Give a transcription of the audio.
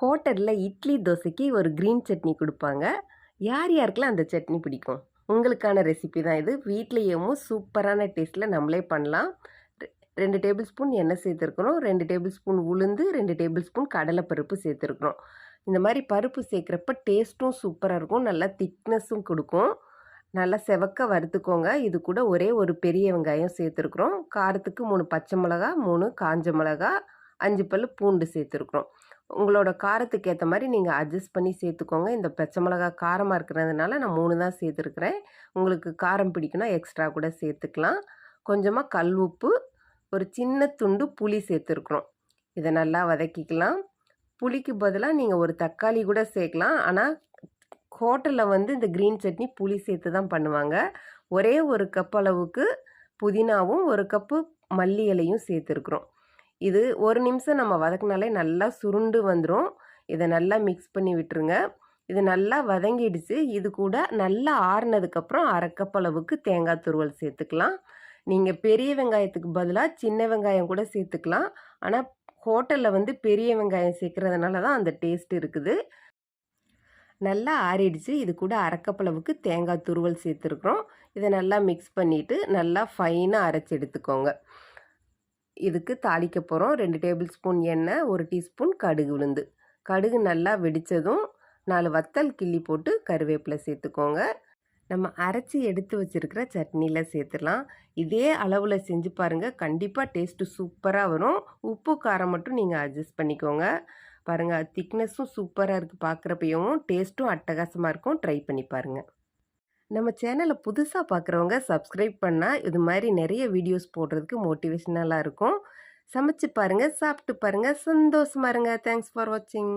ஹோட்டலில் இட்லி தோசைக்கு ஒரு க்ரீன் சட்னி கொடுப்பாங்க. யார் யாருக்கெல்லாம் அந்த சட்னி பிடிக்கும்? உங்களுக்கான ரெசிபி தான் இது. வீட்லேயும் சூப்பரான டேஸ்ட்டில் நம்மளே பண்ணலாம். 2 டேபிள் ஸ்பூன் எண்ணெய் சேர்த்துருக்குறோம், 2 டேபிள் ஸ்பூன் உளுந்து, 2 டேபிள் ஸ்பூன் கடலைப்பருப்பு சேர்த்துருக்குறோம். இந்த மாதிரி பருப்பு சேர்க்குறப்ப டேஸ்ட்டும் சூப்பராக இருக்கும், நல்லா திக்னஸும் கொடுக்கும். நல்லா செவக்க வறுத்துக்கோங்க. இது கூட ஒரே ஒரு பெரிய வெங்காயம் சேர்த்துருக்குறோம். காரத்துக்கு 3 பச்சை மிளகா, 3 காஞ்ச மிளகா, 5 பல் பூண்டு சேர்த்துருக்குறோம். உங்களோட காரத்துக்கு ஏற்ற மாதிரி நீங்கள் அட்ஜஸ்ட் பண்ணி சேர்த்துக்கோங்க. இந்த பச்சை மிளகா காரமாக இருக்கிறதுனால நான் 3 தான் சேர்த்துருக்குறேன். உங்களுக்கு காரம் பிடிக்குன்னா எக்ஸ்ட்ரா கூட சேர்த்துக்கலாம். கொஞ்சமாக கல் உப்பு, ஒரு சின்ன துண்டு புளி சேர்த்துருக்குறோம். இதை நல்லா வதக்கிக்கலாம். புளிக்கு பதிலாக நீங்கள் ஒரு தக்காளி கூட சேர்க்கலாம். ஆனால் ஹோட்டலில் இந்த க்ரீன் சட்னி புளி சேர்த்து தான் பண்ணுவாங்க. ஒரே ஒரு கப் அளவுக்கு புதினாவும் 1 கப்பு மல்லி இலையும் சேர்த்துருக்குறோம். இது 1 நிமிஷம் நம்ம வதக்கினாலே நல்லா சுருண்டு வந்துடும். இதை நல்லா மிக்ஸ் பண்ணி விட்டுருங்க. இது நல்லா வதங்கிடுச்சு. இது கூட நல்லா ஆறுனதுக்கப்புறம் 1/2 கப் அளவுக்கு தேங்காய் துருவல் சேர்த்துக்கலாம். நீங்கள் பெரிய வெங்காயத்துக்கு பதிலாக சின்ன வெங்காயம் கூட சேர்த்துக்கலாம். ஆனால் ஹோட்டலில் பெரிய வெங்காயம் சேர்க்குறதுனால தான் அந்த டேஸ்ட் இருக்குது. நல்லா ஆறிடுச்சு. இது கூட 1/2 கப் அளவுக்கு தேங்காய் துருவல் சேர்த்துருக்குறோம். இதை நல்லா மிக்ஸ் பண்ணிவிட்டு நல்லா ஃபைனாக அரைச்சி எடுத்துக்கோங்க. இதுக்கு தாளிக்க போகிறோம். 2 டேபிள் ஸ்பூன் எண்ணெய், 1 டீஸ்பூன் கடுகு உளுந்து. கடுகு நல்லா வெடித்ததும் 4 வத்தல் கிள்ளி போட்டு கருவேப்பிலை சேர்த்துக்கோங்க. நம்ம அரைச்சி எடுத்து வச்சுருக்கிற சட்னியில் சேர்த்துடலாம். இதே அளவில் செஞ்சு பாருங்கள், கண்டிப்பாக டேஸ்ட்டு சூப்பராக வரும். உப்பு காரம் மட்டும் நீங்கள் அட்ஜஸ்ட் பண்ணிக்கோங்க. பாருங்கள், திக்னஸும் சூப்பராக இருக்குது, பார்க்குறப்பையும் டேஸ்ட்டும் அட்டகாசமாக இருக்கும். ட்ரை பண்ணி பாருங்கள். நம்ம சேனலை புதுசாக பார்க்குறவங்க சப்ஸ்கிரைப் பண்ணால் இது மாதிரி நிறைய வீடியோஸ் போடுறதுக்கு மோட்டிவேஷனலாக இருக்கும். சமைச்சு பாருங்கள், சாப்பிட்டு பாருங்கள், சந்தோஷமா இருங்க. தேங்க்ஸ் ஃபார் வாட்சிங்.